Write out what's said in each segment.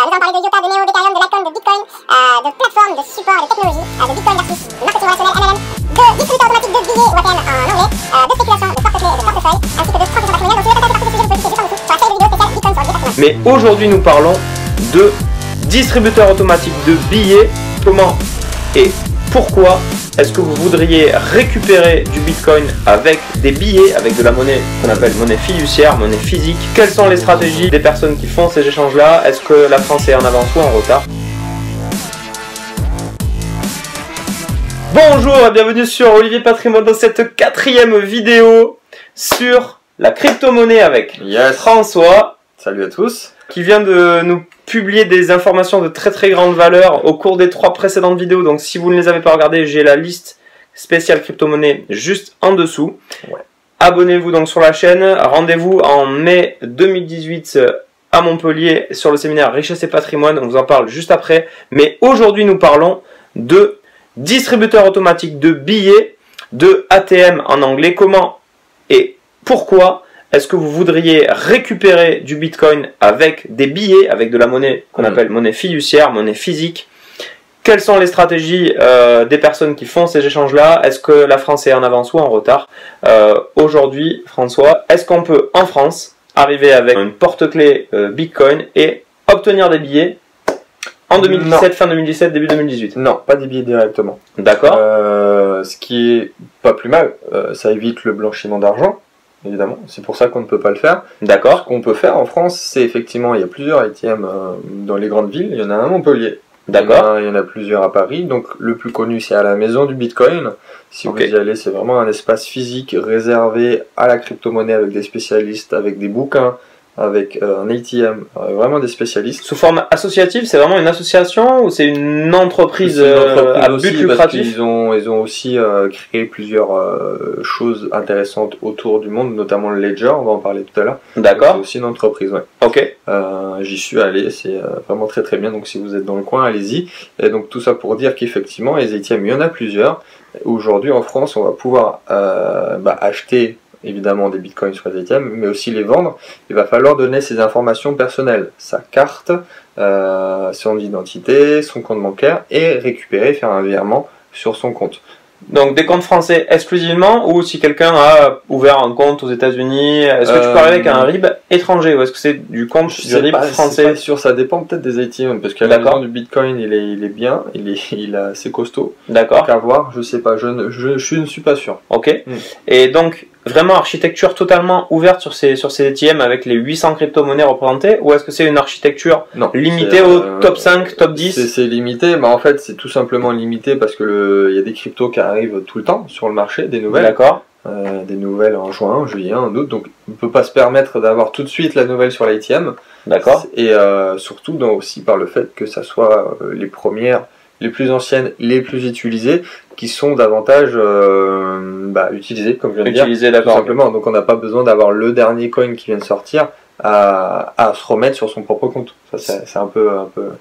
Nous allons parler de IOTA, de Neo, d'Ethereum, de Litecoin, de Bitcoin, de plateformes, de support, de technologie, de Bitcoin versus de marketing relationnel MLM, de distributeur automatique de billets ou ATM en anglais, de spéculation, de porte-clés et de portefeuille, ainsi que de transmission patrimoniale. Donc si vous êtes intéressé par tous ces sujets, vous pouvez cliquer juste en dessous sur la série de vidéos spéciale Bitcoin sur le patrimoine. Mais aujourd'hui, nous parlons de distributeur automatique de billets. Comment et pourquoi est-ce que vous voudriez récupérer du Bitcoin avec des billets, avec de la monnaie qu'on appelle monnaie fiduciaire, monnaie physique? Quelles sont les stratégies des personnes qui font ces échanges-là? Est-ce que la France est en avance ou en retard? Bonjour et bienvenue sur Olivier Patrimoine dans cette 4e vidéo sur la crypto-monnaie avec François. Salut à tous. Qui vient de nous publier des informations de très grande valeur au cours des 3 précédentes vidéos. Donc si vous ne les avez pas regardées, j'ai la liste spéciale crypto-monnaie juste en dessous. Ouais. Abonnez-vous donc sur la chaîne. Rendez-vous en mai 2018 à Montpellier sur le séminaire Richesse et Patrimoine. On vous en parle juste après. Mais aujourd'hui, nous parlons de distributeur automatique de billets, de ATM en anglais. Comment et pourquoi est-ce que vous voudriez récupérer du Bitcoin avec des billets, avec de la monnaie qu'on appelle monnaie fiduciaire, monnaie physique? Quelles sont les stratégies des personnes qui font ces échanges-là? Est-ce que la France est en avance ou en retard? Aujourd'hui, François, est-ce qu'on peut en France arriver avec une porte-clés Bitcoin et obtenir des billets en 2017, non. Fin 2017, début 2018? Non, pas des billets directement. D'accord. Ce qui est pas plus mal, ça évite le blanchiment d'argent. Évidemment, c'est pour ça qu'on ne peut pas le faire. D'accord. Ce qu'on peut faire en France, c'est effectivement, il y a plusieurs ATM dans les grandes villes. Il y en a un à Montpellier. D'accord. Il y en a plusieurs à Paris. Donc le plus connu, c'est à la Maison du Bitcoin. Si vous y allez, c'est vraiment un espace physique réservé à la crypto-monnaie avec des spécialistes, avec des bouquins, avec un ATM, vraiment des spécialistes. Sous forme associative, c'est vraiment une association ou c'est une entreprise, à but lucratif? Ils ont aussi créé plusieurs choses intéressantes autour du monde, notamment le Ledger, on va en parler tout à l'heure. D'accord. C'est aussi une entreprise, ouais. Ok. J'y suis allé, c'est vraiment très bien, donc si vous êtes dans le coin, allez-y. Et donc tout ça pour dire qu'effectivement, les ATM, il y en a plusieurs. Aujourd'hui en France, on va pouvoir acheter évidemment des bitcoins sur les ATM, mais aussi les vendre. Il va falloir donner ses informations personnelles, sa carte, son identité, son compte bancaire, et récupérer, faire un virement sur son compte. Donc des comptes français exclusivement, ou si quelqu'un a ouvert un compte aux États-Unis, est-ce que tu peux arriver avec un RIB étranger, ou est-ce que c'est du compte du RIB français? C'est pas sûr, ça dépend peut-être des ATM, parce que la maison du Bitcoin, il est bien, il est assez costaud. D'accord. Donc à voir, je sais pas, je ne suis pas sûr. Ok. Et donc vraiment architecture totalement ouverte sur ces ATM avec les 800 crypto-monnaies représentées, ou est-ce que c'est une architecture limitée au top 5, top 10? C'est limité, en fait c'est tout simplement limité parce que il y a des cryptos qui arrivent tout le temps sur le marché, des nouvelles. D'accord. Des nouvelles en juin, en juillet, en août, donc on ne peut pas se permettre d'avoir tout de suite la nouvelle sur l'ATM. D'accord. Et surtout aussi par le fait que ça soit les premières, les plus anciennes, les plus utilisées, qui sont davantage utilisées, comme je viens de dire, tout simplement. Donc on n'a pas besoin d'avoir le dernier coin qui vient de sortir à se remettre sur son propre compte. C'est un peu...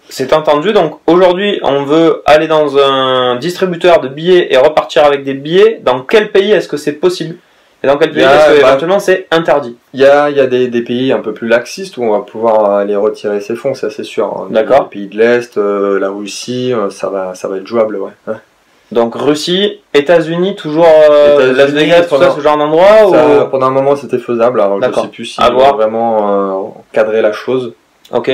C'est entendu. Donc aujourd'hui, on veut aller dans un distributeur de billets et repartir avec des billets. Dans quel pays est-ce que c'est possible? Et dans quel pays est-ce que éventuellement c'est interdit? Il y a des pays un peu plus laxistes où on va pouvoir aller retirer ses fonds, c'est assez sûr. Hein. D'accord. Les pays de l'Est, la Russie, ça va être jouable, ouais. Donc Russie, États-Unis, toujours Las Vegas, tout ça, ce genre d'endroit? Pendant un moment c'était faisable, alors je ne sais plus si on va vraiment cadrer la chose. Ok.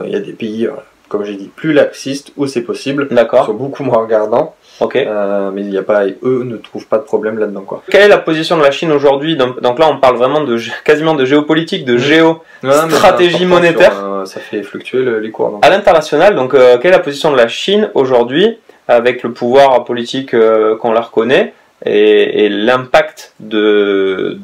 Il y a des pays, comme j'ai dit, plus laxistes où c'est possible. D'accord. Ils sont beaucoup moins regardants. Ok. Mais il y a pas, eux ne trouvent pas de problème là-dedans, quoi. Quelle est la position de la Chine aujourd'hui? Donc là on parle vraiment quasiment de géopolitique, de stratégie monétaire. Ça fait fluctuer les cours. Donc. À l'international, donc quelle est la position de la Chine aujourd'hui avec le pouvoir politique qu'on la reconnaît et l'impact de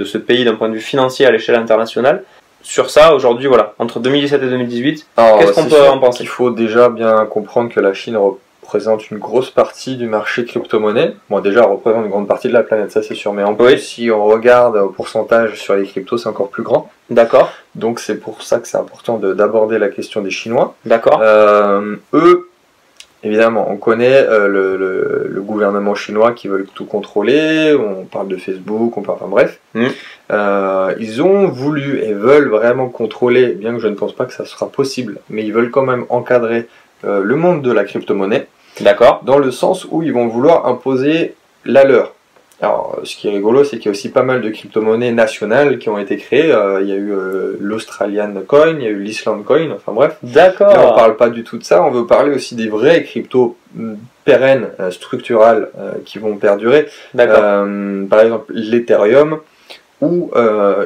ce pays d'un point de vue financier à l'échelle internationale? Sur ça, aujourd'hui, voilà, entre 2017 et 2018, qu'est-ce qu'on peut en penser? Il faut déjà bien comprendre que la Chine représente une grosse partie du marché crypto-monnaie. Bon, déjà, elle représente une grande partie de la planète, ça c'est sûr, mais en plus, si on regarde au pourcentage sur les cryptos, c'est encore plus grand. D'accord. Donc c'est pour ça que c'est important d'aborder la question des Chinois. D'accord. Eux, évidemment, on connaît le gouvernement chinois qui veut tout contrôler, on parle de Facebook, on parle, enfin bref. Ils ont voulu et veulent vraiment contrôler, bien que je ne pense pas que ça sera possible, mais ils veulent quand même encadrer le monde de la crypto-monnaie. D'accord. Dans le sens où ils vont vouloir imposer la leur. Alors, ce qui est rigolo, c'est qu'il y a aussi pas mal de crypto-monnaies nationales qui ont été créées. Il y a eu l'Australian Coin, il y a eu l'Island Coin, enfin bref. D'accord. Là, on parle pas du tout de ça, on veut parler aussi des vrais cryptos pérennes, structurales, qui vont perdurer. D'accord. Par exemple, l'Ethereum, où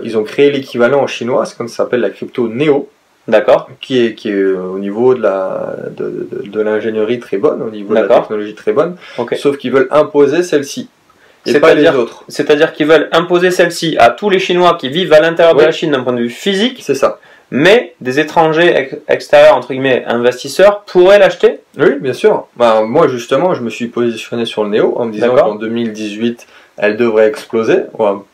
ils ont créé l'équivalent en chinois, c'est comme ça s'appelle la crypto Neo. D'accord. Qui est au niveau de l'ingénierie très bonne, au niveau de la technologie très bonne, Okay. Sauf qu'ils veulent imposer celle-ci. Et pas les autres. C'est-à-dire qu'ils veulent imposer celle-ci à tous les Chinois qui vivent à l'intérieur de la Chine d'un point de vue physique. C'est ça. Mais des étrangers extérieurs, entre guillemets, investisseurs, pourraient l'acheter? Oui, bien sûr. Bah, moi, justement, je me suis positionné sur le Neo en me disant qu'en 2018, elle devrait exploser,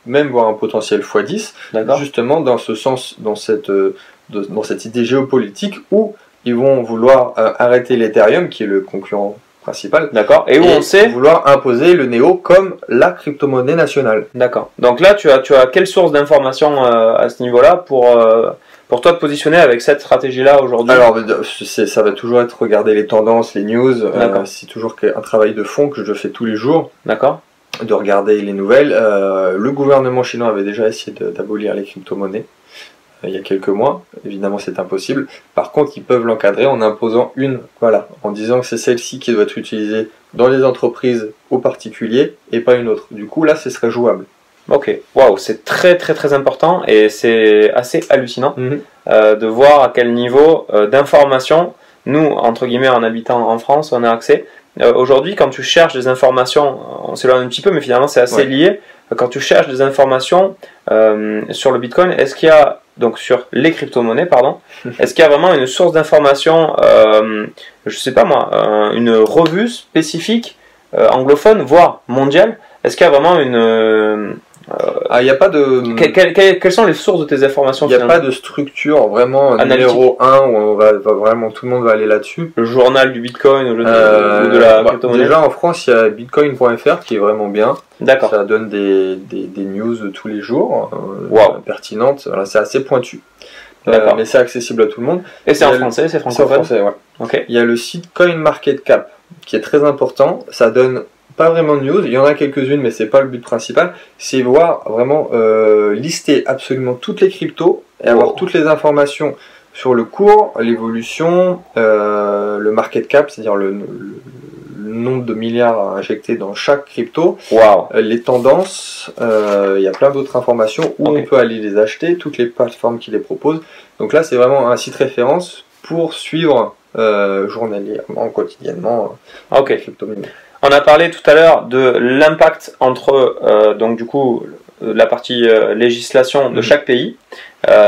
même voir un potentiel x10, justement dans ce sens, dans cette idée géopolitique où ils vont vouloir arrêter l'Ethereum, qui est le concurrent principal. D'accord. Et où on sait vouloir imposer le Neo comme la crypto-monnaie nationale. D'accord. Donc là, tu as quelle source d'information à ce niveau-là pour toi te positionner avec cette stratégie-là aujourd'hui? Alors, ça va toujours être regarder les tendances, les news. C'est toujours un travail de fond que je fais tous les jours. D'accord. De regarder les nouvelles. Le gouvernement chinois avait déjà essayé d'abolir les crypto-monnaies il y a quelques mois. Évidemment, c'est impossible. Par contre, ils peuvent l'encadrer en imposant en disant que c'est celle-ci qui doit être utilisée dans les entreprises aux particuliers et pas une autre. Du coup, là, ce serait jouable. Ok, waouh, c'est très très très important et c'est assez hallucinant de voir à quel niveau d'information nous, entre guillemets, en habitant en France, on a accès. Aujourd'hui, quand tu cherches des informations, on s'éloigne un petit peu, mais finalement c'est assez lié. Quand tu cherches des informations sur le Bitcoin, est-ce qu'il y a, donc sur les crypto-monnaies, pardon, est-ce qu'il y a vraiment une source d'information, je sais pas moi, une revue spécifique anglophone, voire mondiale? Est-ce qu'il y a vraiment une... il n'y a pas de... Quelles sont les sources de tes informations? Il n'y a pas de structure vraiment numéro 1 où on va vraiment tout le monde va aller là-dessus. Le journal du Bitcoin ou de la crypto-monnaie? Déjà en France, il y a bitcoin.fr qui est vraiment bien. D'accord. Ça donne des news tous les jours, pertinentes. Alors, c'est assez pointu. Mais c'est accessible à tout le monde. Et c'est en français, c'est francophone? C'est en français, ouais. Okay. Il y a le site CoinMarketCap qui est très important. Ça donne pas vraiment de news, il y en a quelques-unes, mais c'est pas le but principal. C'est voir vraiment lister absolument toutes les cryptos et avoir toutes les informations sur le cours, l'évolution, le market cap, c'est-à-dire le nombre de milliards à injecter dans chaque crypto, les tendances, il y a plein d'autres informations où on peut aller les acheter, toutes les plateformes qui les proposent. Donc là, c'est vraiment un site référence pour suivre journalièrement, quotidiennement les crypto-monnaies. On a parlé tout à l'heure de l'impact entre donc du coup la partie législation de chaque pays,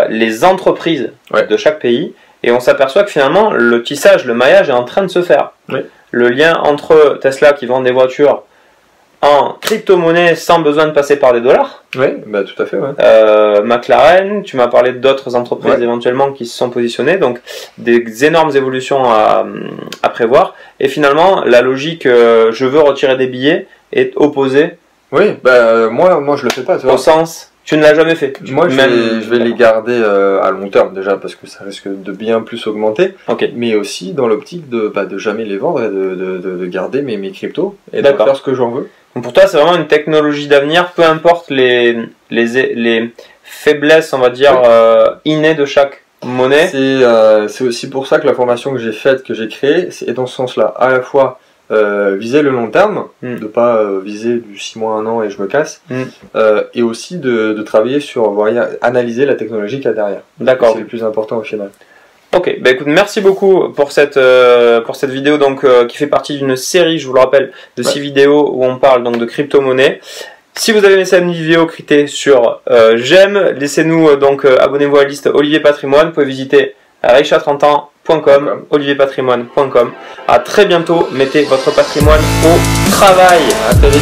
les entreprises de chaque pays, et on s'aperçoit que finalement le tissage, le maillage est en train de se faire. Le lien entre Tesla qui vend des voitures en crypto-monnaie sans besoin de passer par des dollars. Oui, bah tout à fait. McLaren, tu m'as parlé d'autres entreprises éventuellement qui se sont positionnées, donc des énormes évolutions à prévoir. Et finalement, la logique je veux retirer des billets est opposée. Oui, bah moi je le fais pas. Tu vois. Au sens, tu ne l'as jamais fait. Moi je vais les garder à long terme déjà parce que ça risque de bien plus augmenter. Mais aussi dans l'optique de jamais les vendre et de garder mes cryptos et de faire ce que j'en veux. Donc pour toi, c'est vraiment une technologie d'avenir, peu importe les faiblesses, on va dire, innées de chaque monnaie. C'est aussi pour ça que la formation que j'ai faite, que j'ai créée, est dans ce sens-là. À la fois viser le long terme, de pas viser du 6 mois, 1 an et je me casse, et aussi de travailler sur analyser la technologie qu'il y a derrière. D'accord. C'est le plus important au final. Ok, bah écoute, merci beaucoup pour cette vidéo donc qui fait partie d'une série, je vous le rappelle, de 6 vidéos où on parle donc de crypto-monnaie. Si vous avez aimé cette vidéo, cliquez sur j'aime, laissez-nous donc abonnez-vous à la liste Olivier Patrimoine, vous pouvez visiter richa30ans.com, olivierpatrimoine.com. À très bientôt, mettez votre patrimoine au travail. À très vite.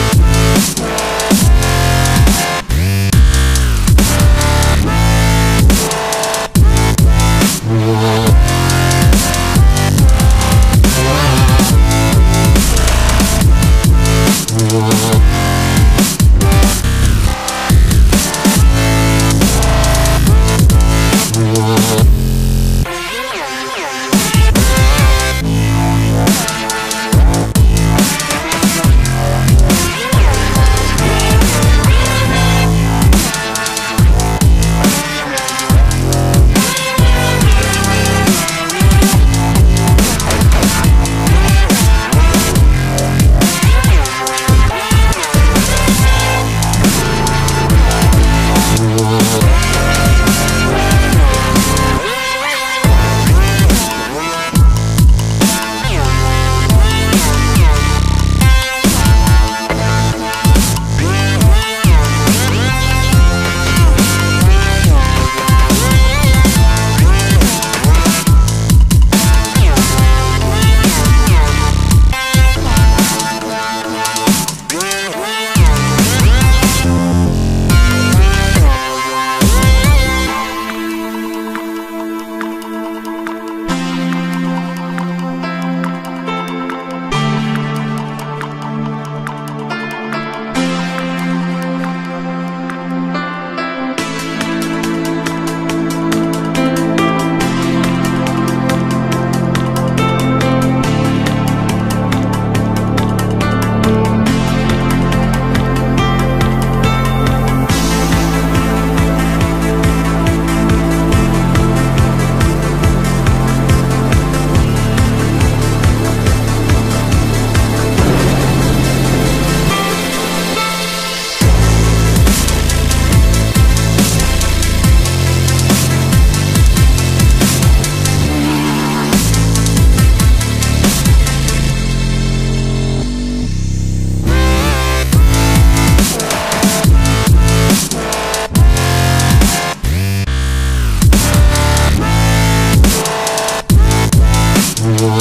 Ciao.